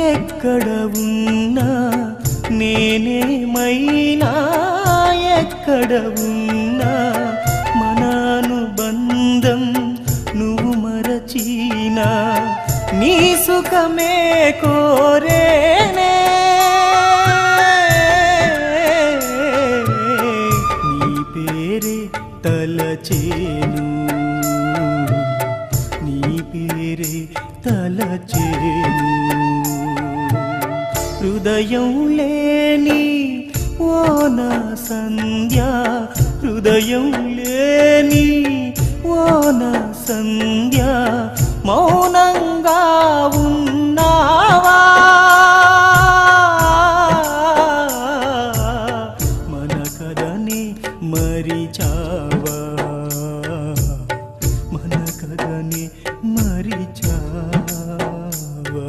ఎక్కడ ఉన్నా నేనేమైనా ఎక్కడ ఉన్నా మన అనుబంధం నువ్వు మరచినా నీ సుఖమే కోరేనే నీ పేరే తలచేను నీ పేరే తలచేను హృదయం లేని ఓ నా సంధ్య హృదయం లేని ఓ నా సంధ్య మౌన